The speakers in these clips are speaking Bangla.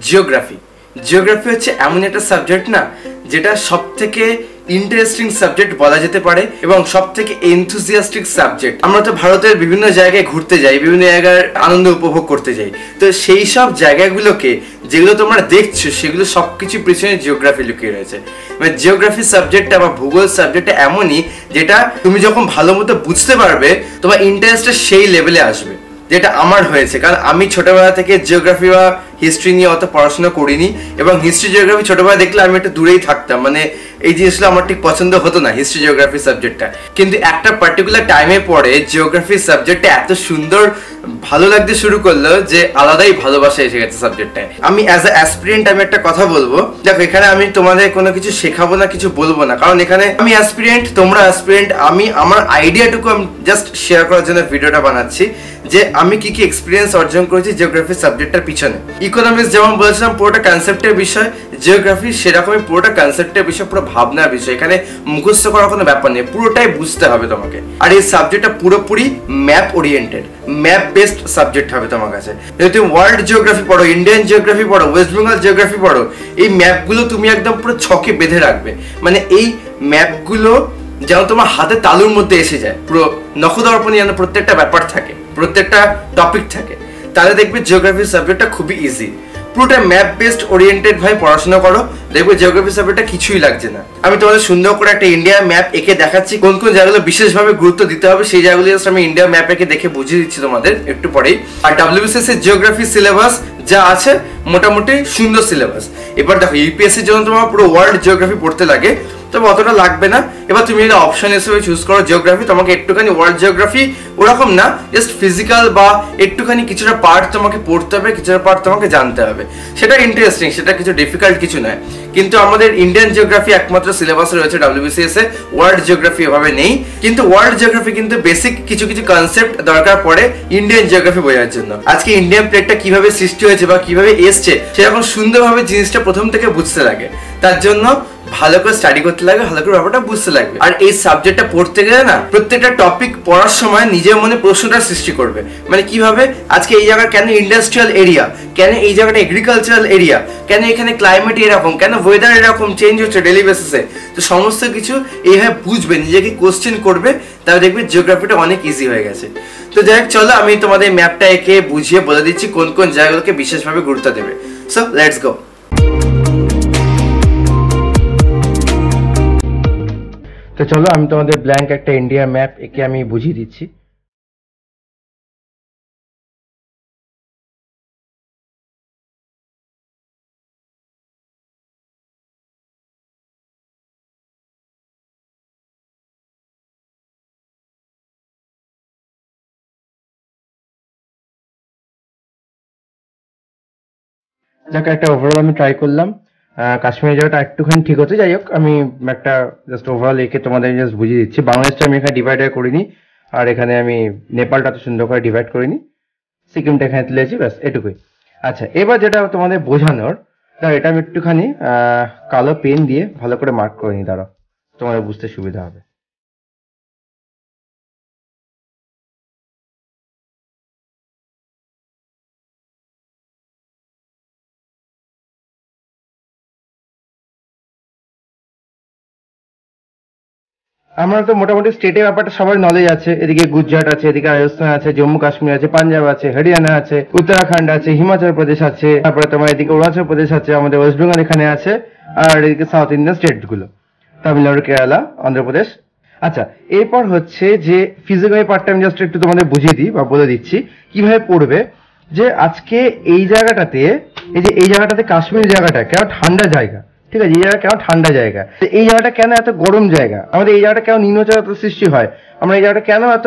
জিওগ্রাফি। জিওগ্রাফি হচ্ছে এমন একটা সাবজেক্ট না, যেটা সব থেকে ইন্টারেস্টিং সাবজেক্ট বলা যেতে পারে এবং সব থেকে এনথুজিয়াস্টিক সাবজেক্ট। আমরা তো ভারতের বিভিন্ন জায়গায় ঘুরতে যাই, বিভিন্ন জায়গার আনন্দ উপভোগ করতে যাই, তো সেই সব জায়গাগুলোকে যেগুলো তোমরা দেখছো সেগুলো সবকিছু পিছনে জিওগ্রাফি লুকিয়ে রয়েছে। মানে জিওগ্রাফি সাবজেক্টটা বা ভূগোল সাবজেক্টটা এমনই যেটা তুমি যখন ভালো মতো বুঝতে পারবে তোমার ইন্টারেস্টটা সেই লেভেলে আসবে, যেটা আমার হয়েছে। কারণ আমি ছোটবেলা থেকে জিওগ্রাফি বা হিস্ট্রি নিয়ে অত পড়াশোনা করিনি, এবং হিস্ট্রি জিওগ্রাফি ছোটবেলা দেখলে আমি একটু দূরেই থাকতাম, মানে এই জিনিসগুলো আমার ঠিক পছন্দ হতো না হিস্ট্রি জিওগ্রাফি সাবজেক্টটা। কিন্তু একটা পার্টিকুলার টাইমে পরে জিওগ্রাফি সাবজেক্টটা এত সুন্দর ভালো লাগতে শুরু করলো যে আলাদাই ভালোবাসা এসে গেছে সাবজেক্টটায়। আমি অ্যাজ এ অ্যাসপিরেন্ট আমি একটা কথা বলবো, দেখো এখানে আমি তোমাদের কোনো কিছু শেখাবো না, কিছু বলবো না, কারণ এখানে আমি অ্যাসপিরেন্ট, তোমরা অ্যাসপিরেন্ট। আমি আমার আইডিয়াটুকু আমি জাস্ট শেয়ার করার জন্য ভিডিওটা বানাচ্ছি, যে আমি কি কি এক্সপিরিয়েন্স অর্জন করেছি জিওগ্রাফি সাবজেক্টটার পিছনে। ইকোনমিক্স যেমন বলেছিলাম পুরোটা কনসেপ্টের বিষয়, জিওগ্রাফি সেরকমই পুরোটা কনসেপ্টের বিষয়, পুরো ভাবনার বিষয়। এখানে মুখস্থ করার কোনো ব্যাপার নেই, পুরোটাই বুঝতে হবে তোমাকে। আর এই সাবজেক্টটা পুরোপুরি map oriented, map based subject হবে তোমার কাছে। যদি তুমি ওয়ার্ল্ড জিওগ্রাফি পড়ো, ইন্ডিয়ান জিওগ্রাফি পড়ো, ওয়েস্ট বেঙ্গল জিওগ্রাফি পড়ো, এই ম্যাপগুলো তুমি একদম পুরো ছকে বেঁধে রাখবে। মানে এই ম্যাপগুলো যেন তোমার হাতে তালুর মধ্যে এসে যায়, পুরো নখদর্পণে যেন প্রত্যেকটা ব্যাপার থাকে, প্রত্যেকটা টপিক থাকে, তাহলে দেখবে জিওগ্রাফি সাবজেক্টটা খুবই ইজি। পুরোটা ম্যাপ বেসড ওরিয়েন্টেড ভাই পড়াশোনা করো, দেখবে জিওগ্রাফি সাবজেক্টটা কিছুই লাগছে না। আমি তোমাদের সুন্দর করে একটা ইন্ডিয়া ম্যাপ এঁকে দেখাচ্ছি, কোন কোন জায়গাগুলো বিশেষভাবে গুরুত্ব দিতে হবে সেই জায়গাগুলো জাস্ট আমি ইন্ডিয়া ম্যাপ এঁকে দেখে বুঝিয়ে দিচ্ছি তোমাদের একটু পরেই। আর WBCS এর জিওগ্রাফি সিলেবাস যা আছে মোটামুটি সুন্দর সিলেবাস। এবার দেখো ইউপিএসসি এর জন্য তোমার পুরো ওয়ার্ল্ড জিওগ্রাফি পড়তে লাগে, তবে অতটা লাগবে না। এবার তুমি যদি অপশন হিসেবে চুজ করো জিওগ্রাফি, তোমাকে একটুখানি ওয়ার্ল্ড জিওগ্রাফি ওরকম না, জাস্ট ফিজিক্যাল বা একটুখানি কিছুটা পার্ট তোমাকে পড়তে হবে, কিছুটা পার্ট তোমাকে জানতে হবে। সেটা ইন্টারেস্টিং, সেটা কিছু ডিফিকাল্ট কিছু নয়। কিন্তু আমাদের ইন্ডিয়ান জিওগ্রাফি একমাত্র সিলেবাসে রয়েছে WBCS এ, ওয়ার্ল্ড জিওগ্রাফি এভাবে নেই। কিন্তু ওয়ার্ল্ড জিওগ্রাফি কিন্তু বেসিক কিছু কিছু কনসেপ্ট দরকার পড়ে ইন্ডিয়ান জিওগ্রাফি বোঝার জন্য। আজকে ইন্ডিয়ান প্লেটটা কিভাবে সৃষ্টি হয়েছে বা কিভাবে এসছে সেরকম সুন্দরভাবে জিনিসটা প্রথম থেকে বুঝতে লাগে, তার জন্য ভালো করে স্টাডি করতে লাগবে, ভালো করে ব্যাপারটা বুঝতে লাগবে। আর এই সাবজেক্টটা পড়তে গেলে না প্রত্যেকটা টপিক পড়ার সময় নিজের মনে প্রশ্নটা সৃষ্টি করবে। মানে কিভাবে আজকে এই জায়গা কেন ইন্ডাস্ট্রিয়াল এরিয়া, কেন এই জায়গাটা এগ্রিকালচারাল এরিয়া, কেন এখানে ক্লাইমেট এরকম, কেন ওয়েদার এরকম চেঞ্জ হচ্ছে ডেলি বেসিসে। তো সমস্ত কিছু এইভাবে বুঝবে, নিজেকে কোশ্চেন করবে, তাহলে দেখবে জিওগ্রাফিটা অনেক ইজি হয়ে গেছে। তো যাই হোক, চলো আমি তোমাদের ম্যাপটা এঁকে বুঝিয়ে বলে দিচ্ছি কোন কোন জায়গাগুলোকে বিশেষভাবে গুরুত্ব দেবে। So let's go. তো চলো আমি তোমাদের ব্ল্যাঙ্ক একটা ইন্ডিয়া ম্যাপ একে আমি বুঝিয়ে দিচ্ছি। যাকে একটা ওভারঅল আমি ট্রাই করলাম, কাশ্মীরের জায়গাটা একটুখানি ঠিক হচ্ছে। যাই হোক, আমি একটা জাস্ট ওভারঅল এঁকে তোমাদের জাস্ট বুঝিয়ে দিচ্ছি। বাংলাদেশটা আমি এখানে ডিভাইড করিনি, আর এখানে আমি নেপালটা তো সুন্দর করে ডিভাইড করিনি, সিকিমটা এখানে তুলেছি, ব্যাস এটুকুই। আচ্ছা, এবার যেটা তোমাদের বোঝানোর, এটা আমি একটুখানি কালো পেন দিয়ে ভালো করে মার্ক করে নিই, দাঁড়াও, তোমাদের বুঝতে সুবিধা হবে। আমরা তো মোটামুটি স্টেটের ব্যাপারটা সবার নলেজ আছে। এদিকে গুজরাট আছে, এদিকে রাজস্থান আছে, জম্মু কাশ্মীর আছে, পাঞ্জাব আছে, হরিয়ানা আছে, উত্তরাখণ্ড আছে, হিমাচল প্রদেশ আছে, তারপরে তোমার এদিকে অরুণাচল প্রদেশ আছে, আমাদের ওয়েস্ট বেঙ্গল এখানে আছে, আর এদিকে সাউথ ইন্ডিয়ান স্টেট গুলো তামিলনাড়ু, কেরালা, অন্ধ্রপ্রদেশ। আচ্ছা, এরপর হচ্ছে যে ফিজিক্যাল পার্টটা আমি জাস্ট একটু তোমাদের বুঝিয়ে দিই বা বলে দিচ্ছি কিভাবে পড়বে। যে আজকে এই জায়গাটাতে, এই জায়গাটাতে কাশ্মীর জায়গাটা কেন ঠান্ডা জায়গা, ঠিক আছে, এই জায়গা কেন ঠান্ডা জায়গা, এই জায়গাটা কেন এত গরম জায়গা, আমাদের এই জায়গাটা কেন নিম্নচাপ সৃষ্টি হয়, আমরা এই জায়গাটা কেন এত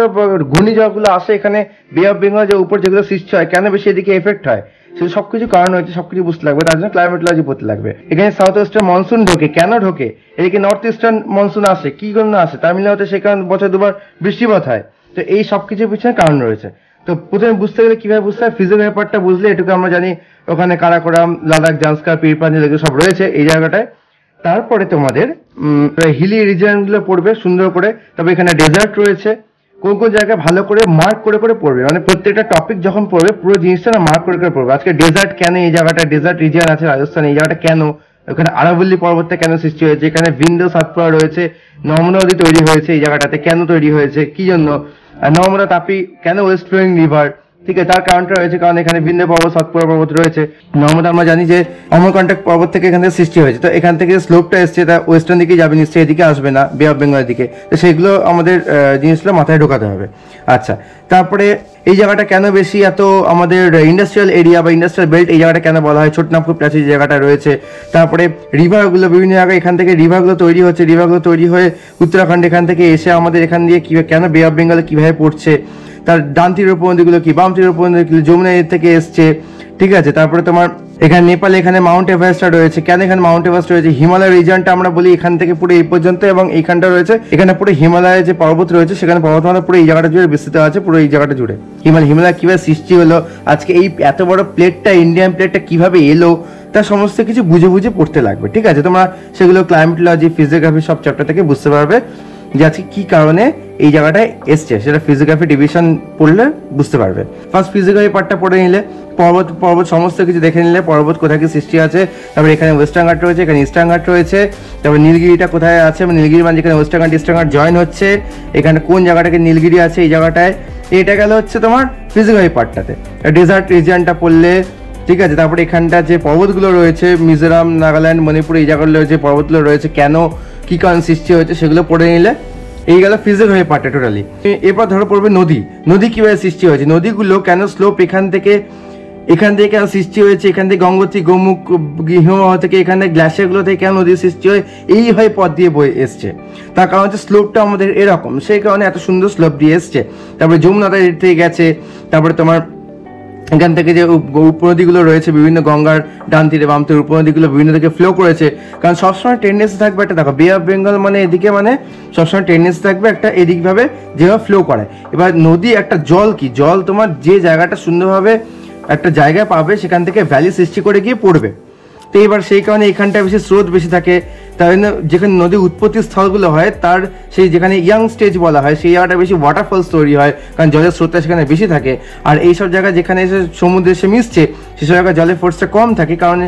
ঘূর্ণিঝড়গুলো আসে, এখানে বে অফ বেঙ্গল যে উপর যেগুলো সৃষ্টি হয় কেন বেশি এদিকে এফেক্ট হয়, সেগুলো সবকিছু কারণ হয়েছে, সবকিছু বুঝতে লাগবে। তার জন্য ক্লাইমেটোলজি পড়তে লাগবে। এখানে সাউথ ওয়েস্টার্ন মনসুন ঢোকে, কেন ঢোকে, এদিকে নর্থ ইস্টার্ন মনসুন আসে, কি জন্য আসে, তামিলনাড়ুতে সেখানে বছর দুবার বৃষ্টিপাত হয়। তো এই সবকিছুর পিছনে কারণ রয়েছে। তো প্রথমে বুঝতে গেলে কিভাবে বুঝতে হয়, ফিজিক্যাল ব্যাপারটা বুঝলে এটুকু আমরা জানি, ওখানে কারাকোরাম, লাদাখ, জাংস্কার, পীরপাঞ্জাল এগুলো সব রয়েছে এই জায়গাটায়। তারপরে তোমাদের হিলি রিজিয়ন গুলো পড়বে সুন্দর করে। তবে এখানে ডেজার্ট রয়েছে, কোন কোন জায়গায় ভালো করে মার্ক করে করে পড়বে, মানে প্রত্যেকটা টপিক যখন পড়বে পুরো জিনিসটা না মার্ক করে করে পড়বে। আজকে ডেজার্ট কেন এই জায়গাটা, ডেজার্ট রিজিয়ন আছে রাজস্থান, এই জায়গাটা কেন, ওখানে আরাবল্লী পর্বতটা কেন সৃষ্টি হয়েছে, এখানে বিন্ধ্য সাতপুরা রয়েছে, নর্মদা নদী তৈরি হয়েছে এই জায়গাটাতে, কেন তৈরি হয়েছে, কি জন্য, নর্মদা তাপি কেন ওয়েস্ট ফ্লোয়িং রিভার, ঠিক আছে, তার কারণটা রয়েছে কারণ এখানে বিন্ধ্য পর্বত, সাতপুরা পর্বত রয়েছে। নর্মদা আমরা জানি যে অমরকন্টক পর্বত থেকে এখান থেকে সৃষ্টি হয়েছে, তো এখান থেকে স্লোপটা এসছে, তা ওয়েস্টার্ন দিকে যাবে নিশ্চয়ই, এদিকে আসবে না বে অফ বেঙ্গলের দিকে, তো সেগুলো আমাদের জিনিসগুলো মাথায় ঢোকাতে হবে। আচ্ছা, তারপরে এই জায়গাটা কেন বেশি এত আমাদের ইন্ডাস্ট্রিয়াল এরিয়া বা ইন্ডাস্ট্রিয়াল বেল্ট এই জায়গাটা কেন বলা হয়, ছোটনাগপুর প্রাচীর যে জায়গাটা রয়েছে। তারপরে রিভারগুলো বিভিন্ন জায়গায় এখান থেকে রিভারগুলো তৈরি হচ্ছে, রিভারগুলো তৈরি হয়ে উত্তরাখণ্ড এখান থেকে এসে আমাদের এখান দিয়ে কী কেন বে অফ বেঙ্গলে কীভাবে পড়ছে, তার ডান তীর উপনদীগুলো কি, বাম তীর উপনদীগুলো যমুনা থেকে এসছে, ঠিক আছে। তারপরে তোমার এখানে নেপালে এখানে মাউন্ট এভারেস্টটা রয়েছে, কেন এখানে মাউন্ট এভারেস্ট রয়েছে, হিমালয় রিজনটা আমরা বলি এখান থেকে পুরো এই পর্যন্ত, এবং এইখানটা রয়েছে এখানে পুরো হিমালয়ের যে পর্বত রয়েছে সেখানে পর্বতমালা পুরো এই জায়গাটা জুড়ে বিস্তৃত আছে, পুরো এই জায়গাটা জুড়ে হিমালয় কিভাবে সৃষ্টি হলো, আজকে এই এত বড় প্লেটটা ইন্ডিয়ান প্লেটটা কিভাবে এলো, তার সমস্ত কিছু বুঝে বুঝে পড়তে লাগবে, ঠিক আছে। তোমরা সেগুলো ক্লাইমেটোলজি, ফিজিওগ্রাফি সব চ্যাপ্টার থেকে বুঝতে পারবে যে আজকে কি কারণে এই জায়গাটায় এসছে, সেটা ফিজিওগ্রাফি ডিভিশন পড়লে বুঝতে পারবে। ফার্স্ট ফিজিওগ্রাফি পার্টটা পড়ে নিলে, পর্বত সমস্ত কিছু দেখে নিলে, পর্বত কোথায় কি সৃষ্টি আছে, তারপরে এখানে ওয়েস্টার্ন ঘাট রয়েছে, এখানে ইস্টার্ন ঘাট রয়েছে, তারপরে নীলগিরিটা কোথায় আছে, নীলগিরি মানে যেখানে ওয়েস্টার্ন ঘাট ইস্টার্ন ঘাট জয়েন হচ্ছে, এখানে কোন জায়গাটাকে নীলগিরি আছে এই জায়গাটায়, এটা গেল হচ্ছে তোমার ফিজিওগ্রাফি পার্টটাতে। ডেজার্ট রিজিয়নটা পড়লে, ঠিক আছে। তারপরে এখানটা যে পর্বতগুলো রয়েছে মিজোরাম, নাগাল্যান্ড, মণিপুর এই জায়গাগুলো যে পর্বতগুলো রয়েছে কেন কি কারণ সৃষ্টি হয়েছে সেগুলো পড়ে নিলে, এই গেল ফিজিওগ্রাফি পার্টটা টোটালি। এরপর ধরো পড়বে নদী কিভাবে সৃষ্টি হয়েছে, নদীগুলো কেন স্লোপ এখান থেকে কেন সৃষ্টি হয়েছে, এখান থেকে গঙ্গোত্রী, গোমুখ, হিমবাহ থেকে, এখানে গ্লাসিয়ারগুলো থেকে কেন নদীর সৃষ্টি হয়, এইভাবে পথ দিয়ে বয়ে এসছে। তার কারণ হচ্ছে স্লোপটা আমাদের এরকম, সেই কারণে এত সুন্দর স্লোপ দিয়ে এসছে। তারপরে যমুনা থেকে গেছে, তারপরে তোমার এখান থেকে যে উপনদীগুলো রয়েছে বিভিন্ন গঙ্গার ডান তীরে বাম তীরে উপনদীগুলো বিভিন্ন দিকে ফ্লো করেছে, কারণ সবসময় টেন্ডেন্সি থাকবে একটা, দেখো বে অফ বেঙ্গল মানে এদিকে, মানে সবসময় টেন্ডেন্সি থাকবে একটা এদিকভাবে যেভাবে ফ্লো করে। এবার নদী একটা জল কি, জল তোমার যে জায়গাটা সুন্দরভাবে একটা জায়গায় পাবে সেখান থেকে ভ্যালি সৃষ্টি করে গিয়ে পড়বে, তো এবার সেই কারণে এখানটায় বেশি স্রোত বেশি থাকে, তাই জন্য যেখানে নদীর উৎপত্তি স্থলগুলো হয় তার সেই যেখানে ইয়াং স্টেজ বলা হয় সেই জায়গাটা বেশি ওয়াটারফলস তৈরি হয়, কারণ জলের স্রোতটা সেখানে বেশি থাকে। আর এইসব জায়গায় যেখানে এসে সমুদ্রে এসে মিশছে সেসব জায়গায় জলের ফোর্সটা কম থাকে, কারণ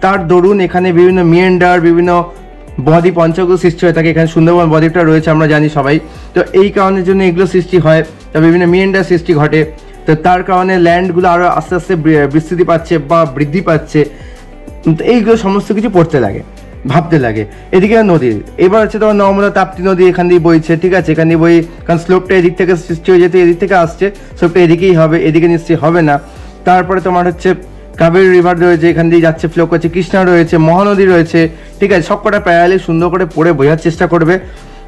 তার দরুন এখানে বিভিন্ন মিয়েন্ডার, বিভিন্ন বদ্বীপ অঞ্চলগুলো সৃষ্টি হয়ে থাকে। এখানে সুন্দরবন বদ্বীপটা রয়েছে আমরা জানি সবাই, তো এই কারণের জন্য এগুলো সৃষ্টি হয়, তো বিভিন্ন মিয়েন্ডার সৃষ্টি ঘটে, তো তার কারণে ল্যান্ডগুলো আরও আস্তে আস্তে বিস্তৃতি পাচ্ছে বা বৃদ্ধি পাচ্ছে, এইগুলো সমস্ত কিছু পড়তে লাগে, ভাবতে লাগে। এদিকে নদী, এবার হচ্ছে তোমার নর্মদা তাপ্তি নদী এখান দিয়ে বইছে, ঠিক আছে, এখান দিয়ে বই, কারণ স্লোপটা এদিক থেকে সৃষ্টি হয়ে যেতে এদিক থেকে আসছে, স্লোপটা এদিকেই হবে, এদিকে নিশ্চয়ই হবে না। তারপরে তোমার হচ্ছে কাবেরী রিভার রয়েছে, এখান দিয়ে যাচ্ছে ফ্লো করছে, কৃষ্ণা রয়েছে, মহানদী রয়েছে, ঠিক আছে, সবকটা প্যারালি সুন্দর করে পড়ে বোঝার চেষ্টা করবে।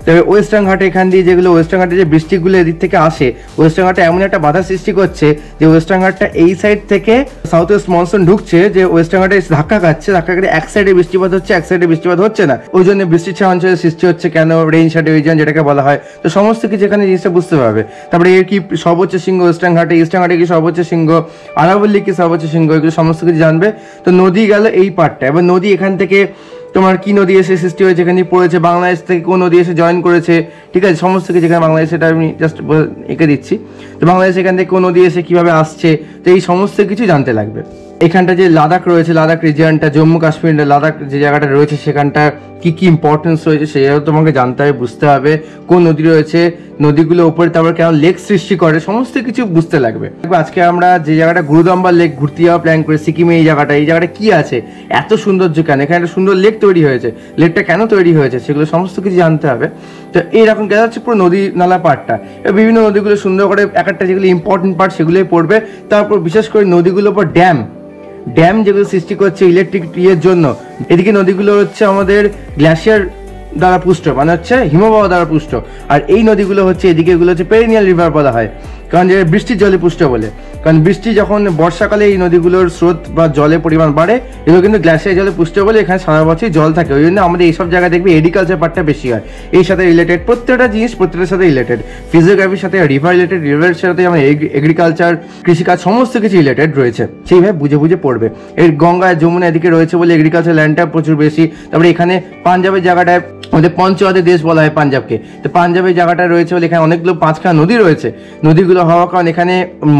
তবে ওয়েস্টার্ন ঘাটে এখান দিয়ে যেগুলো ওয়েস্টার্ন ঘাটে যে বৃষ্টিগুলো এদিক থেকে আসে, ওয়েস্টার্ন ঘাটে এমন একটা বাধা সৃষ্টি করছে যে ওয়েস্টার্ন ঘাটটা এই সাইড থেকে সাউথ ওয়েস্ট মনসুন ঢুকছে, যে ওয়েস্টার্ন ঘাটে ধাক্কা খাচ্ছে, ধাক্কা কেটে এক সাইডে বৃষ্টিপাত হচ্ছে, এক সাইডে বৃষ্টিপাত হচ্ছে না, ওই জন্য বৃষ্টির ছায়া অঞ্চলের সৃষ্টি হচ্ছে, কেন রেইন শ্যাডো রিজিয়ন যেটাকে বলা হয়। তো সমস্ত কিছু এখানে জিনিসটা বুঝতে পারবে। তারপরে এর কি সর্বোচ্চ শৃঙ্গ ওয়েস্টার্ন ঘাটে, ইস্টার্ন ঘাটে কি সর্বোচ্চ শৃঙ্গ, আরাবল্লী কি সর্বোচ্চ শৃঙ্গ, এগুলো সমস্ত কিছু জানবে। তো নদী গেল এই পার্টটা। এবার নদী এখান থেকে তোমার কি নদী এসে সৃষ্টি হয়েছে, এখানে পড়েছে, বাংলাদেশ থেকে কোন নদী এসে জয়েন করেছে, ঠিক আছে, সমস্ত কিছু এখানে বাংলাদেশ, এটা আমি জাস্ট এঁকে দিচ্ছি। তো বাংলাদেশ এখান থেকে কোন নদী এসে কিভাবে আসছে, তো এই সমস্ত কিছু জানতে লাগবে। এখানটা যে লাদাখ রয়েছে, লাদাখ রিজিয়নটা, জম্মু কাশ্মীর লাদাখ যে জায়গাটা রয়েছে সেখানটা কি কি ইম্পর্টেন্স রয়েছে সেটাও তোমাকে জানতে হবে, বুঝতে হবে। কোন নদী রয়েছে, নদীগুলো উপরে তারপর কেন লেক সৃষ্টি করে, সমস্ত কিছু বুঝতে লাগবে। আজকে আমরা যে জায়গাটা গুরুদম্বা লেক ঘুরতে যাওয়া প্ল্যান করি সিকিমে, এই জায়গাটা কি আছে, এত সৌন্দর্য কেন, এখানে একটা সুন্দর লেক তৈরি হয়েছে, লেকটা কেন তৈরি হয়েছে, সেগুলো সমস্ত কিছু জানতে হবে। তো এইরকম দেখা যাচ্ছে পুরো নদী নালা পার্টটা, বিভিন্ন নদীগুলো সুন্দর করে এক একটা যেগুলো ইম্পর্টেন্ট পার্ট সেগুলোই পড়বে। তারপর বিশেষ করে নদীগুলোর উপর ড্যাম যেগুলো সৃষ্টি করছে ইলেকট্রিক ইয়ের জন্য। এদিকে নদীগুলো হচ্ছে আমাদের গ্লাসিয়ার দ্বারা পুষ্ট, মানে হচ্ছে হিমবাহ দ্বারা পুষ্ট, আর এই নদীগুলো হচ্ছে এদিকে এগুলো হচ্ছে পেরিনিয়াল রিভার বলা হয়। কারণ যে বৃষ্টির জলে পুষ্ট বলে, কারণ বৃষ্টি যখন বর্ষাকালে এই নদীগুলোর স্রোত বা জলের পরিমাণ বাড়ে, এগুলো কিন্তু গ্লাসিয়ার জলে পুষ্ট বলে এখানে সারা বছর জল থাকে। ওই জন্য আমাদের এইসব জায়গায় দেখবে এগ্রিকালচার পার্টটা বেশি হয়, এই সাথে রিলেটেড প্রত্যেকটা জিনিস প্রত্যেকটার সাথে রিলেটেড, ফিজিওগ্রাফির সাথে রিভার রিলেটেড, রিভারের সাথে আমার এগ্রিকালচার কৃষিকাজ সমস্ত কিছু রিলেটেড রয়েছে, সেইভাবে বুঝে বুঝে পড়বে। এই গঙ্গা যমুনা এদিকে রয়েছে বলে এগ্রিকালচার ল্যান্ডটা প্রচুর বেশি। তারপরে এখানে পাঞ্জাবের জায়গাটায় আমাদের পঞ্চওয়াদের দেশ বলা হয় পাঞ্জাবকে, তো পাঞ্জাবের জায়গাটা রয়েছে বলে এখানে অনেকগুলো 5খানা নদী রয়েছে। নদীগুলো হওয়ার কারণ এখানে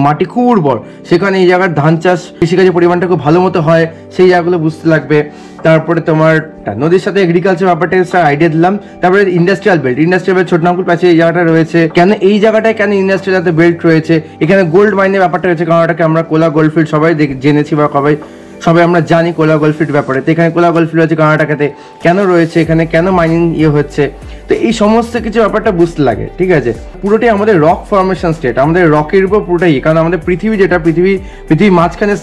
মাটি খুব উর্বর, সেখানে এই জায়গার ধান চাষ কৃষিকাজের পরিমাণটা খুব ভালো মতো হয়, সেই জায়গাগুলো বুঝতে লাগবে। তারপরে তোমার নদীর সাথে এগ্রিকালচার ব্যাপারটা আইডিয়া দিলাম। তারপরে ইন্ডাস্ট্রিয়াল বেল্ট ছোটনাগপুর প্যাচে এই জায়গাটা রয়েছে, কেন এই জায়গাটায় কেন ইন্ডাস্ট্রিয়াল বেল্ট রয়েছে, এখানে গোল্ড মাইনের ব্যাপারটা রয়েছে, কারণ এটাকে আমরা কোলা গোল্ডফিল্ড সবাই জেনেছি বা সবাই আমরা জানি কোলা গোল্ডফিল্ড ব্যাপারে। তো এখানে কোলা গোল্ডফিল্ড রয়েছে কর্ণাটকাতে, কেন রয়েছে, এখানে কেন মাইনিং হচ্ছে, তো এই সমস্ত কিছু ব্যাপারটা বুঝতে লাগে, ঠিক আছে। পুরোটাই আমাদের রক ফর্মেশন স্টেট, আমাদের রকের উপর পুরোটাই, কারণ আমাদের পৃথিবী যেটা পৃথিবীর মাঝখানে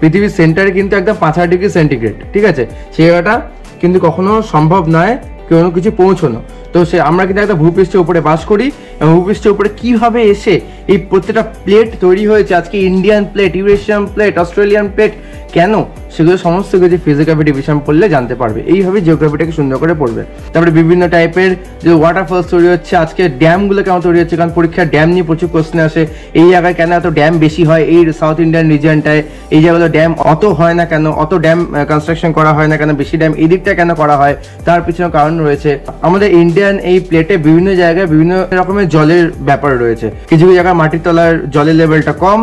পৃথিবীর সেন্টারে কিন্তু একদম 5 ডিগ্রি সেন্টিগ্রেড, ঠিক আছে। সেটা কিন্তু কখনো সম্ভব নয় কোনো কিছু পৌঁছানো। তো আমরা কিন্তু একটা ভূপৃষ্ঠের উপরে বাস করি, এবং ভূপৃষ্ঠের উপরে কীভাবে এসে এই প্রত্যেকটা প্লেট তৈরি হয়েছে, আজকে Indian plate, Eurasian plate, Australian plate, কেন, সেগুলো সমস্ত কিছু ফিজিওগ্রাফি ডিভিশন পড়লে জানতে পারবে। এইভাবে জিওগ্রাফিটাকে সুন্দর করে পড়বে। তারপরে বিভিন্ন টাইপের যে ওয়াটারফলস তৈরি হচ্ছে, আজকে ড্যামগুলো কেন তৈরি হচ্ছে, কারণ পরীক্ষার ড্যাম নিয়ে প্রচুর কোশ্চেন আসে। এই জায়গায় কেন এত ড্যাম বেশি হয়, এই সাউথ ইন্ডিয়ান রিজিয়নটায় এই জায়গাগুলো ড্যাম অত হয় না কেন, অত ড্যাম কনস্ট্রাকশন করা হয় না কেন, বেশি ড্যাম এই দিকটা কেন করা হয়, তার পিছনে কারণ রয়েছে। আমাদের ইন্ডিয়ান এই প্লেটে বিভিন্ন জায়গায় বিভিন্ন রকমের জলের ব্যাপার রয়েছে, কিছু কিছু জায়গায় মাটির তলার জলের লেভেলটা কম,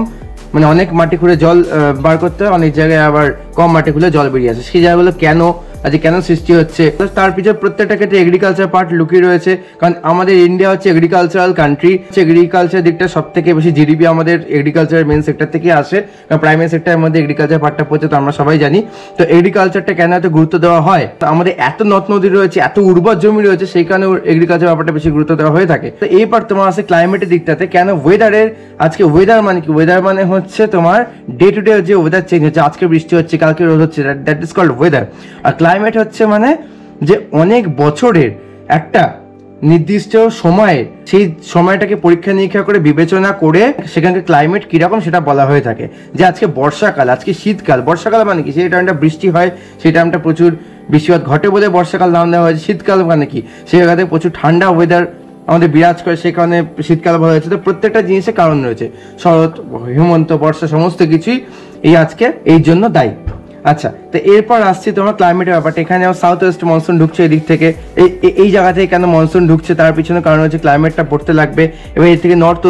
মানে অনেক মাটি খুঁড়ে জল বার করতে হয়, অনেক জায়গায় আবার কম মাটি খুলে জল বেরিয়ে আসে। সেই জায়গাগুলো কেন আজকে কেন সৃষ্টি হচ্ছে, তার পিছনে প্রত্যেকটা ক্ষেত্রে এগ্রিকালচার পার্ট লুকিয়ে রয়েছে। কারণ আমাদের ইন্ডিয়া হচ্ছে এগ্রিকালচারাল কান্ট্রি, এগ্রিকালচার দিকটা সব থেকে বেশি জিডিপি আমাদের এগ্রিকালচার মেন সেক্টর থেকে আসে, কারণ প্রাইমারি সেক্টরের মধ্যে এগ্রিকালচার পার্টটা পড়ছে, তো আমরা সবাই জানি। তো এগ্রিকালচারটা কেন এত গুরুত্ব দেওয়া হয়, তো আমাদের এত নদ নদী রয়েছে, এত উর্বর জমি রয়েছে, সেই কারণে এগ্রিকালচার ব্যাপারটা বেশি গুরুত্ব দেওয়া হয়ে থাকে। তো এই পার্ট তোমার আছে ক্লাইমেটের দিকটাতে, কেন ওয়েদারের, আজকে ওয়েদার মানে কি, ওয়েদার মানে হচ্ছে তোমার ডে টু ডে যে ওয়েদার চেঞ্জ হচ্ছে, আজকে বৃষ্টি হচ্ছে, কালকে রোদ হচ্ছে, দ্যাট ইজ কল্ড ওয়েদার। আর ক্লাইমেট হচ্ছে মানে যে অনেক বছরের একটা নির্দিষ্ট সময়ে, সেই সময়টাকে পরীক্ষা নিরীক্ষা করে বিবেচনা করে সেখানকার ক্লাইমেট কিরকম সেটা বলা হয়ে থাকে। যে আজকে বর্ষাকাল, আজকে শীতকাল, বর্ষাকাল মানে কি, সেই টাইমটা বৃষ্টি হয়, সেই টাইমটা প্রচুর বৃষ্টিপাত ঘটে বলে বর্ষাকাল নাম দেওয়া হয়েছে। শীতকাল মানে কি, সেই জায়গাতে প্রচুর ঠান্ডা ওয়েদার আমাদের বিরাজ করে, সেই কারণে শীতকাল বলা হয়েছে। তো প্রত্যেকটা জিনিসের কারণ রয়েছে, শরৎ, হেমন্ত, বর্ষা সমস্ত কিছুই এই আজকে এই জন্য দায়ী। আচ্ছা, তো এরপর আসছি তোমার ক্লাইমেটের ব্যাপারটা। এখানে সাউথ ওয়েস্ট মনসুন ঢুকছে এদিক থেকে, এই জায়গা থেকে কেন মনসুন ঢুকছে, তার পিছনে কারণ হচ্ছে ক্লাইমেটটা পড়তে লাগবে। এবং এর থেকে নর্থ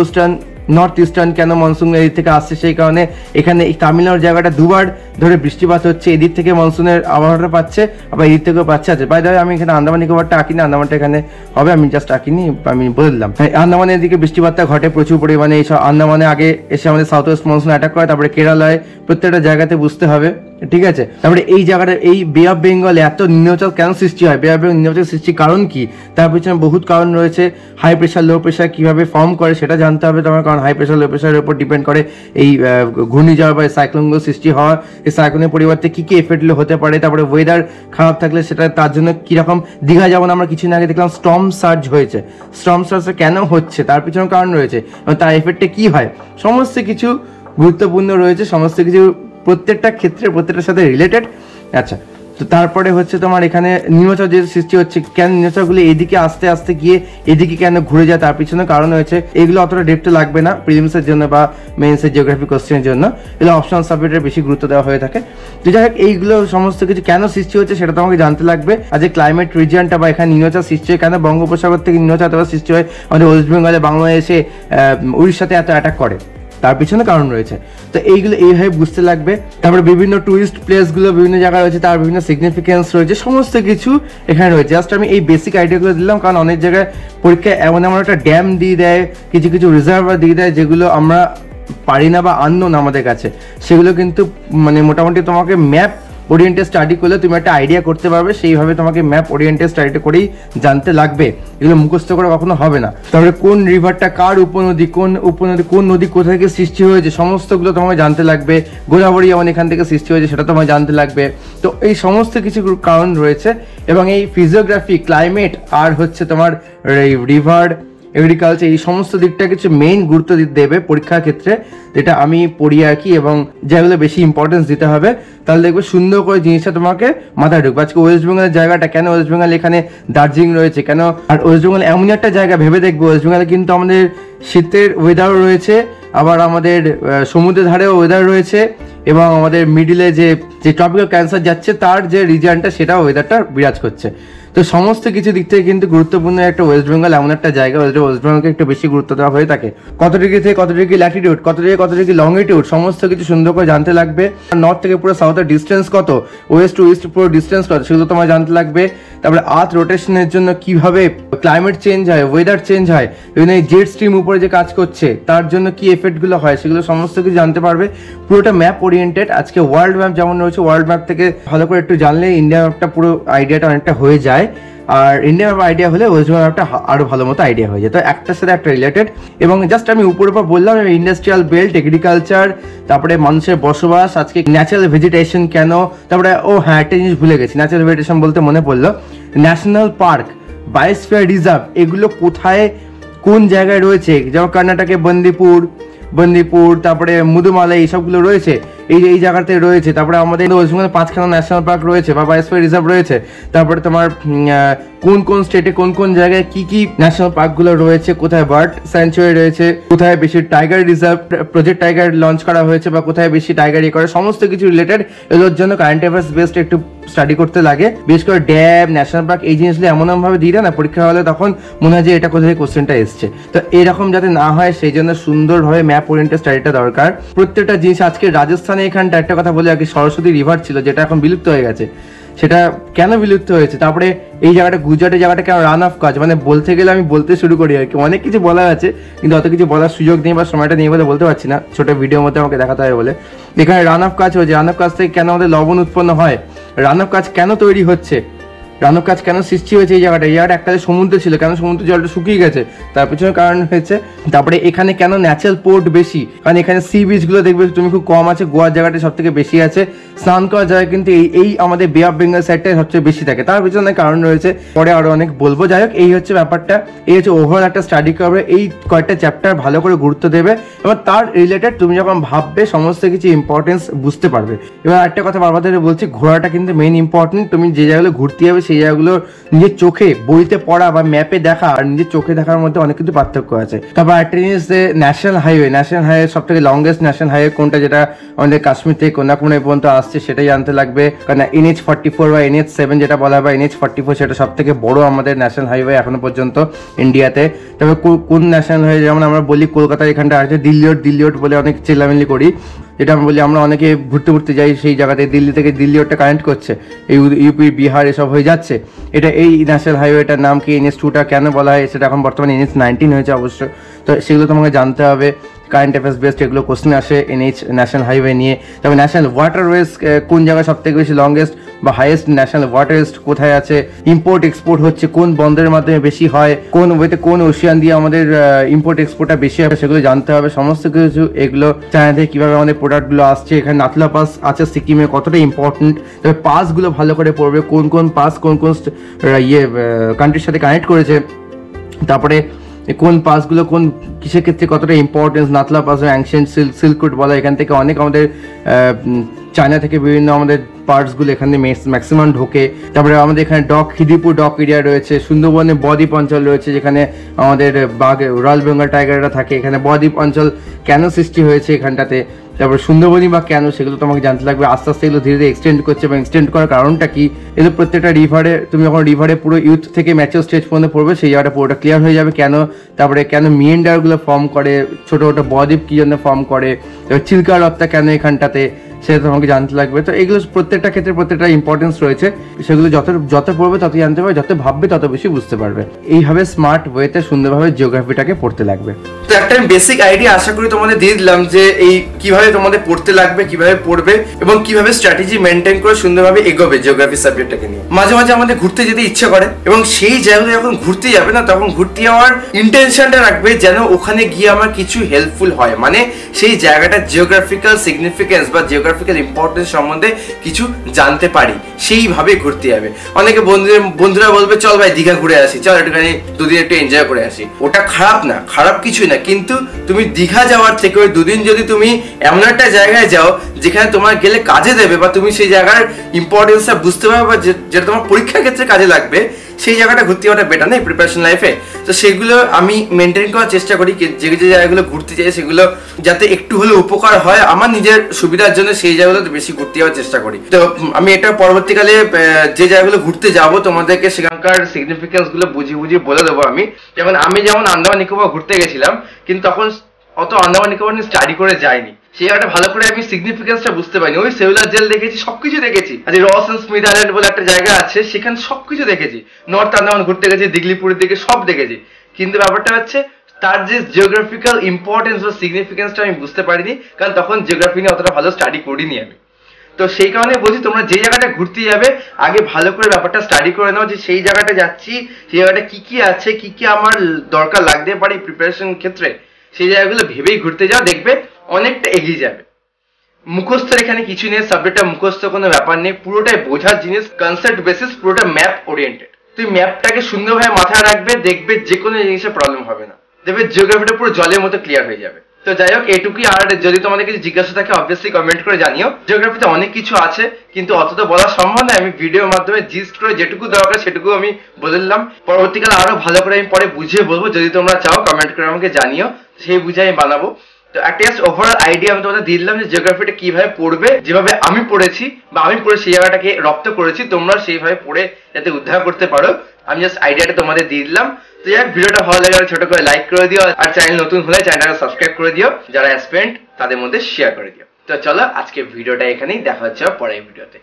ইস্টার্ন কেন মনসুন এদিক থেকে আসছে, সেই কারণে এখানে এই তামিলনাড়ুর জায়গাটা দুবার ধরে বৃষ্টিপাত হচ্ছে, এদিক থেকে মনসুনের আবহাওয়াটা পাচ্ছে, আবার এদিক থেকেও পাচ্ছে। আছে বাই দ্য ওয়ে, আমি এখানে আন্দামান নিকোবরটা আঁকিনি, আন্দামানটা এখানে হবে, আমি জাস্ট আঁকিনি, আমি বলে দিলাম। আন্দামানের দিকে বৃষ্টিপাতটা ঘটে প্রচুর পরিমাণে, এইসব আন্দামানে আগে এসে আমাদের সাউথ ওয়েস্ট মনসুন অ্যাটাক করে, তারপরে কেরালায়, প্রত্যেকটা জায়গাতে বুঝতে হবে, ঠিক আছে। তারপরে এই জায়গাটা, এই বে অফ বেঙ্গলে এত নিম্নচাপ কেন সৃষ্টি হয়, বে অফ বেঙ্গল নিম্নচাপ সৃষ্টির কারণ কি, তার পিছনে বহুত কারণ রয়েছে। হাই প্রেশার লো প্রেশার কিভাবে ফর্ম করে সেটা জানতে হবে তোমার, কারণ হাই প্রেশার লো প্রেশারের উপর ডিপেন্ড করে এই ঘূর্ণিঝড় বা সাইক্লোনগুলো সৃষ্টি হওয়া, এই সাইক্লোনের পরিবর্তে কি কি এফেক্ট হতে পারে। তারপরে ওয়েদার খারাপ থাকলে সেটা তার জন্য কিরকম, দীঘা যেমন আমরা কিছুদিন আগে দেখলাম স্টর্ম সার্জ হয়েছে, স্টর্ম সার্জ কেন হচ্ছে, তার পিছনে কারণ রয়েছে, এবং তার এফেক্টে কি হয়, সমস্ত কিছু গুরুত্বপূর্ণ রয়েছে, সমস্ত কিছু প্রত্যেকটা ক্ষেত্রে প্রত্যেকটার সাথে রিলেটেড। আচ্ছা, তো তারপরে হচ্ছে তোমার এখানে নিম্নচাপ যে সৃষ্টি হচ্ছে, কেন নিম্নচাপগুলো এদিকে আস্তে আস্তে গিয়ে এদিকে কেন ঘুরে যায়, তার পিছনে কারণ হয়েছে। এগুলো অতটা ডেপথে লাগবে না প্রিলিমসের জন্য বা মেইনসের জিওগ্রাফি কোশ্চেনের জন্য, এগুলো অপশনাল সাবজেক্টের বেশি গুরুত্ব দেওয়া হয়ে থাকে। তো যাই হোক, এইগুলো সমস্ত কিছু কেন সৃষ্টি হচ্ছে সেটা তোমাকে জানতে লাগবে। আর যে ক্লাইমেট রিজিয়নটা বা এখানে নিম্নচাপ সৃষ্টি হয়, কেন বঙ্গোপসাগর থেকে নিম্নচাপ সৃষ্টি হয়, আমাদের ওয়েস্ট বেঙ্গলে, বাংলাদেশে, উড়িষ্যাতে এত অ্যাটাক করে, তার পিছনে কারণ রয়েছে। তো এইগুলো এইভাবে বুঝতে লাগবে। তারপরে বিভিন্ন টুরিস্ট প্লেসগুলো বিভিন্ন জায়গায় রয়েছে, তার বিভিন্ন সিগনিফিকেন্স রয়েছে, সমস্ত কিছু এখানে রয়েছে। জাস্ট আমি এই বেসিক আইডিয়াগুলো দিলাম, কারণ অনেক জায়গায় পরীক্ষায় এমন একটা ড্যাম দিয়ে দেয়, কিছু কিছু রিজার্ভার দিয়ে দেয়, যেগুলো আমরা পারি না বা আননোন আমাদের কাছে, সেগুলো কিন্তু মানে মোটামুটি তোমাকে ম্যাপ ওরিয়েন্টেড স্টাডি করলে তুমি একটা আইডিয়া করতে পারবে, সেইভাবে তোমাকে ম্যাপ ওরিয়েন্টেড স্টাডিটা করেই জানতে লাগবে, এগুলো মুখস্থ করে কখনো হবে না। তারপরে কোন রিভারটা কার উপনদী, কোন নদী কোথা থেকে সৃষ্টি হয়েছে, সমস্তগুলো তোমাকে জানতে লাগবে। গোদাবরী যেমন এখান থেকে সৃষ্টি হয়েছে সেটা তোমায় জানতে লাগবে। তো এই সমস্ত কিছু কারণ রয়েছে, এবং এই ফিজিওগ্রাফি, ক্লাইমেট আর হচ্ছে তোমার এই রিভার, এগ্রিকালচার, এই সমস্ত দিকটা কিছু মেইন গুরুত্ব দেবে পরীক্ষার ক্ষেত্রে, যেটা আমি পড়ি আর কি, এবং যেগুলো বেশি ইম্পর্টেন্স দিতে হবে, তাহলে দেখবে সুন্দর করে জিনিসটা তোমাকে মাথায় ঢুকবে। আজকে ওয়েস্ট বেঙ্গলের জায়গাটা কেন, ওয়েস্ট বেঙ্গল এখানে দার্জিলিং রয়েছে কেন, আর ওয়েস্ট বেঙ্গল এমন একটা জায়গা ভেবে দেখবে, ওয়েস্ট বেঙ্গলে কিন্তু আমাদের শীতের ওয়েদারও রয়েছে, আবার আমাদের সমুদ্রের ধারেও ওয়েদার রয়েছে, এবং আমাদের মিডিলে যে ট্রপিক্যাল ক্যান্সার যাচ্ছে তার যে রিজিয়নটা সেটাও ওয়েদারটা বিরাজ করছে। তো সমস্ত কিছু দিক থেকে কিন্তু গুরুত্বপূর্ণ একটা ওয়েস্ট বেঙ্গল এমন একটা জায়গা, ওয়েস্ট বেঙ্গলকে একটু বেশি গুরুত্ব দেওয়া হয়ে থাকে। কত ডিগ্রি থেকে কত ডিগ্রি ল্যাটিটিউড, কত ডিগ্রি লংটিটিউড, সমস্ত কিছু সুন্দর করে জানতে লাগবে। নর্থ থেকে পুরো সাউথের ডিস্টেন্স কত, ওয়েস্ট টু ইস্ট পুরো ডিস্টেন্স কত, সেগুলো তোমার জানতে লাগবে। তারপরে আর্থ রোটেশনের জন্য কিভাবে ক্লাইমেট চেঞ্জ হয়, ওয়েদার চেঞ্জ হয়, বিভিন্ন জেট স্ট্রিম উপরে যে কাজ করছে তার জন্য কি এফেক্টগুলো হয়, সেগুলো সমস্ত কিছু জানতে পারবে। পুরোটা ম্যাপ ওরিয়েন্টেড। আজকে ওয়ার্ল্ড ম্যাপ যেমন রয়েছে, ওয়ার্ল্ড ম্যাপ থেকে ভালো করে একটু জানলে ইন্ডিয়া ম্যাপটা পুরো আইডিয়াটা অনেকটা হয়ে যায়, আর ইন্ডিয়া ম্যাপ আইডিয়া হলে ওয়েস্ট বেঙ্গল ম্যাপটা আরো ভালো মতো আইডিয়া হয়ে যায়। তো একটার সাথে একটা রিলেটেড। এবং জাস্ট আমি উপর বললাম ইন্ডাস্ট্রিয়াল বেল্ট, এগ্রিকালচার, তারপরে মানুষের বসবাস, আজকে ন্যাচারাল ভেজিটেশন কেন, তারপরে হ্যাঁ একটা জিনিস ভুলে গেছি, ন্যাচারাল ভেজিটেশন বলতে মনে পড়লো, ন্যাশনাল পার্ক, বায়োস্ফিয়ার রিজার্ভ, এগুলো কোথায় কোন জায়গায় রয়েছে, যেমন কর্ণাটকে বন্দিপুর, তারপরে মুদুমালাই, এইসবগুলো রয়েছে এই জায়গাতে রয়েছে। তারপরে আমাদের ওয়েস্ট বেঙ্গলে 5খানা ন্যাশনাল পার্ক রয়েছে বা বায়োস্ফিয়ার রিজার্ভ রয়েছে। তারপরে তোমার কোন স্টেটে কোন জায়গায় কি ন্যাশনাল পার্কগুলো রয়েছে, কোথায় বার্ড স্যাংচুয়ারি রয়েছে, কোথায় বেশি tiger reserve, project tiger launch করা হয়েছে, বা কোথায় বেশি টাইগার করে, সমস্ত কিছু রিলেটেড এগুলোর জন্য কারেন্ট অ্যাফেয়ার্স বেসড একটু স্টাডি করতে লাগে। বিশেষ করে ড্যাম, ন্যাশনাল পার্ক, এই জিনিসগুলো এমনভাবে দিয়ে দেয় না পরীক্ষা হলে, তখন মনে হয় যে এটা কোথায় কোশ্চেনটা এসছে। তো এরকম যাতে না হয় সেই জন্য সুন্দরভাবে ম্যাপ ওরিয়েন্টেড স্টাডিটা দরকার। প্রত্যেকটা জিনিস, আজকে রাজস্থানে এখানটা একটা কথা বলে আর কি, সরস্বতী রিভার ছিল যেটা এখন বিলুপ্ত হয়ে গেছে, সেটা কেন বিলুপ্ত হয়েছে। তারপরে এই জায়গাটা গুজরাটের জায়গাটা কেন রান অফ কাজ, মানে বলতে গেলে আমি বলতে শুরু করি আর কি, অনেক কিছু বলার আছে কিন্তু অত কিছু বলার সুযোগ নেই বা সময়টা নেই বলে বলতে পারছি না, ছোট ভিডিওর মধ্যে আমাকে দেখাতে হবে বলে। এখানে রান অফ কাজ হয়েছে, রান অফ কাজ থেকে কেন আমাদের লবণ উৎপন্ন হয়, রান অফ কাজ কেন তৈরি হচ্ছে, রান অফ কাজ কেন সৃষ্টি হয়েছে, এই জায়গাটা একটা সমুদ্র ছিল, কেন সমুদ্র জলটা শুকিয়ে গেছে, তার পিছনে কারণ হয়েছে। তারপরে এখানে কেন ন্যাচারাল পোর্ট বেশি, কারণ এখানে সি বিচ গুলো দেখবে তুমি খুব কম আছে, গোয়ার জায়গাটা সব থেকে বেশি আছে, স্নান করার জায়গা কিন্তু এই আমাদের বে অফ বেঙ্গল সাইডটাই সবচেয়ে বেশি থাকে, তার পিছনে কারণ রয়েছে, পরে আরো অনেক বলবো। যাই হোক, এই হচ্ছে ব্যাপারটা, এই হচ্ছে ওভারঅল একটা স্টাডি করবে, এই কয়েকটা চ্যাপ্টার ভালো করে গুরুত্ব দেবে, এবং তার রিলেটেড তুমি যখন ভাববে সমস্ত কিছু ইম্পর্টেন্স বুঝতে পারবে। এবার একটা কথা বারবার ধরে বলছি, ঘোরাটা কিন্তু মেইন ইম্পর্টেন্ট। তুমি যে জায়গাগুলো ঘুরতে যাবে সেই জায়গাগুলো নিজের চোখে বইতে পড়া বা ম্যাপে দেখা আর নিজের চোখে দেখার মধ্যে অনেক কিন্তু পার্থক্য আছে। তারপর একটা জিনিস, যে ন্যাশনাল হাইওয়ে সব থেকে লংগেস্ট ন্যাশনাল হাইওয়ে কোনটা, যেটা আমাদের কাশ্মীর থেকে কন্যাকুমারী পর্যন্ত আসছে, সেটাই জানতে লাগবে। কারণ NH-44 বা NH-7 যেটা বলা হয়, বা NH-44 সেটা সব থেকে বড় আমাদের ন্যাশনাল হাইওয়ে এখনো পর্যন্ত ইন্ডিয়াতে। তবে কোন ন্যাশনাল হাইওয়ে, যেমন আমরা বলি কলকাতার এখানটা আছে দিল্লি রোড বলে অনেক চেল্লামিল্লি করি, যেটা আমরা বলি, আমরা অনেকে ঘুরতে যাই সেই জায়গাতে, দিল্লি থেকে দিল্লি রোডটা কানেক্ট করছে, এই ইউপি বিহার এসব হয়ে যাচ্ছে। এটা এই ন্যাশনাল হাইওয়েটার নাম কি, NH-2টা কেন বলা হয়, সেটা এখন বর্তমানে NH-19 হয়েছে অবশ্য। তো সেগুলো তোমাকে জানতে হবে, কারেন্ট অ্যাফেয়ার্স বেসড এগুলো কোশ্চেন আসে ন্যাশনাল হাইওয়ে নিয়ে। তবে ন্যাশনাল ওয়াটারওয়েজ কোন জায়গায় সব থেকে বেশি লংগেস্ট বা হাইয়েস্ট ন্যাশনাল ওয়াটারওয়েজ কোথায় আছে, ইম্পোর্ট এক্সপোর্ট হচ্ছে কোন বন্দরের মাধ্যমে বেশি হয়, কোন ওয়েতে কোন ওশিয়ান দিয়ে আমাদের ইম্পোর্ট এক্সপোর্টটা বেশি হবে, সেগুলো জানতে হবে সমস্ত কিছু। এগুলো চায়না থেকে কীভাবে আমাদের প্রোডাক্টগুলো আসছে, এখানে নাথুলা পাস আছে সিকিমে, কতটা ইম্পর্টেন্ট। তবে পাসগুলো ভালো করে পড়বে, কোন পাস কোন কান্ট্রির সাথে কানেক্ট করেছে, তারপরে কোন পাসগুলো কোন কিসের ক্ষেত্রে কতটা ইম্পর্টেন্স। নাথলা পাস ও অ্যানশিয়েন্ট সিল্ক রুট বলা, এখান থেকে অনেক আমাদের চায়না থেকে বিভিন্ন আমাদের পার্টসগুলো এখানে ম্যাক্সিমাম ঢোকে। তারপরে আমাদের এখানে খিদিরপুর ডক এরিয়া রয়েছে, সুন্দরবনে বদ্বীপ অঞ্চল রয়েছে, যেখানে আমাদের রয়্যাল বেঙ্গল টাইগাররা থাকে। এখানে বদ্বীপ অঞ্চল কেন সৃষ্টি হয়েছে এখানটাতে, তারপর সুন্দরবনই বা কেন, সেগুলো তোমাকে জানতে লাগবে। আস্তে আস্তে এগুলো ধীরে ধীরে এক্সটেন্ড করছে, এবং এক্সটেন্ড করার কারণটা কি, এগুলো প্রত্যেকটা রিভারে, তুমি যখন রিভারে পুরো ইউথ থেকে ম্যাচিওর স্টেজ পর্যন্ত পড়বে, সেই জায়গাটা পুরোটা ক্লিয়ার হয়ে যাবে কেন। তারপরে কেন মিয়েন্ডারগুলো ফর্ম করে, ছোটো ছোটো বদ্বীপ কী জন্য ফর্ম করে, এবার চিল্কা হ্রদটা কেন এখানটাতে, সেটা তোমাকে জানতে লাগবে। তো এগুলো প্রত্যেকটা ক্ষেত্রে প্রত্যেকটা ইম্পর্টেন্স রয়েছে, সেগুলো যত পড়বে তত জানতে পারবে, যত ভাববে তত বেশি বুঝতে পারবে। এইভাবে স্মার্ট ওয়েতে সুন্দরভাবে জিওগ্রাফিটাকে পড়তে লাগবে। তো একটা বেসিক আইডিয়া আশা করি তোমাদের দিয়ে দিলাম, যে এই কিভাবে তোমাদের পড়তে লাগবে, কিভাবে পড়বে, এবং কিভাবে স্ট্র্যাটেজি মেনটেন করে সুন্দরভাবে এগোবে জিওগ্রাফি সাবজেক্টটাকে নিয়ে। মাঝে মাঝে আমাদের ঘুরতে যেতে ইচ্ছে করে, এবং সেই জায়গায় যখন ঘুরতে যাবে না, তখন ঘুরতে যাওয়ার ইন্টেনশনটা রাখবে যেন ওখানে গিয়ে আমার কিছু হেল্পফুল হয়, মানে সেই জায়গাটা জিওগ্রাফিক্যাল সিগনিফিকেন্স বা জিওগ্রাফি জিওগ্রাফিক্যাল ইম্পর্টেন্স সম্বন্ধে কিছু জানতে পারি, সেইভাবে ঘুরতে যাবে। অনেকে বন্ধুরা বলবে চল ভাই দীঘা ঘুরে আসি, চল একটুখানি দুদিন একটু এনজয় করে আসি। ওটা খারাপ না, খারাপ কিছুই না, কিন্তু তুমি দীঘা যাওয়ার থেকে ওই দুদিন যদি তুমি এমন একটা জায়গায় যাও যেখানে তোমার গেলে কাজে দেবে, বা তুমি সেই জায়গার ইম্পর্টেন্সটা বুঝতে পারবে, বা যেটা তোমার পরীক্ষার ক্ষেত্রে কাজে লাগবে, সেই জায়গাটা ঘুরতে যাওয়াটা বেটার না প্রিপারেশন লাইফে। তো সেগুলো আমি মেনটেন করার চেষ্টা করি, যে যে জায়গাগুলো ঘুরতে চাই সেগুলো যাতে একটু হলেও উপকার হয় আমার নিজের সুবিধার জন্য, সেই জায়গাগুলোতে বেশি ঘুরতে যাওয়ার চেষ্টা করি। তো আমি এটা পরবর্তীকালে যে জায়গাগুলো ঘুরতে যাব তোমাদেরকে সেখানকার সিগনিফিকেন্স গুলো বুঝিয়ে বলে দেবো আমি। যেমন আন্দামান নিকোবর ঘুরতে গেছিলাম, কিন্তু তখন অত আন্দামান নিকোবর নিয়ে স্টাডি করে যাইনি, সেই জায়গাটা ভালো করে আমি সিগনিফিকেন্সটা বুঝতে পারিনি। ওই সেলুলার জেল দেখেছি, সবকিছু দেখেছি। আর রস এন্ড স্মিথ আইল্যান্ড বলে একটা জায়গা আছে, সেখানে সবকিছু দেখেছি। নর্থ আন্দামান ঘুরতে গেছি, দিগলিপুরের দিকে সব দেখেছি, কিন্তু ব্যাপারটা হচ্ছে তার যে জিওগ্রাফিক্যাল ইম্পর্টেন্স বা সিগনিফিকেন্সটা আমি বুঝতে পারিনি, কারণ তখন জিওগ্রাফি নিয়ে অতটা ভালো স্টাডি করিনি আমি। তো সেই কারণে বলছি, তোমরা যে জায়গাটা ঘুরতে যাবে আগে ভালো করে ব্যাপারটা স্টাডি করে নাও, যে সেই জায়গাটা যাচ্ছি, সেই জায়গাটা কি কি আছে, কি কি আমার দরকার লাগতে পারে প্রিপারেশন ক্ষেত্রে, সেই জায়গাগুলো ভেবেই ঘুরতে যাও, দেখবে অনেকটা এগিয়ে যাবে। মুখস্থের এখানে কিছু নেই, সাবজেক্টটা মুখস্থ কোনো ব্যাপার নেই, পুরোটাই বোঝার জিনিস, কনসেপ্ট বেসিস, পুরোটা ম্যাপ ওরিয়েন্টেড। তুই ম্যাপটাকে সুন্দরভাবে মাথায় রাখবে, দেখবে যে কোনো জিনিসের প্রবলেম হবে না, দেখবে জিওগ্রাফিটা পুরো জলের মতো ক্লিয়ার হয়ে যাবে। তো যাই হোক, এটুকুই। আর যদি তোমাদের কিছু জিজ্ঞাসা থাকে অবভিয়াসলি কমেন্ট করে জানিও। জিওগ্রাফিতে অনেক কিছু আছে, কিন্তু অত তো বলা সম্ভব নয়, আমি ভিডিওর মাধ্যমে জিস্ট করে যেটুকু দরকার সেটুকু আমি বলে দিলাম। পরবর্তীকালে আরো ভালো করে আমি পরে বুঝিয়ে বলবো, যদি তোমরা চাও কমেন্ট করে আমাকে জানিও, সেই বুঝে আমি বানাবো। তো একটা জাস্ট ওভারঅল আইডিয়া আমি তোমাদের দিয়ে দিলাম যে জিওগ্রাফিটা কিভাবে পড়বে, যেভাবে আমি পড়েছি বা আমি পড়ে সেই জায়গাটাকে রপ্ত করেছি, তোমরা সেইভাবে পড়ে যাতে উদ্ধার করতে পারো, আমি জাস্ট আইডিয়াটা তোমাদের দিয়ে দিলাম। তো যাই হোক, ভিডিওটা ভালো লাগে ছোট করে লাইক করে দিও, আর চ্যানেল নতুন হলে চ্যানেলটাকে সাবস্ক্রাইব করে দিও, যারা অ্যাসপিরেন্ট তাদের মধ্যে শেয়ার করে দিও। তো চলো আজকে ভিডিওটা এখানেই, দেখা হচ্ছে পরের ভিডিওতে।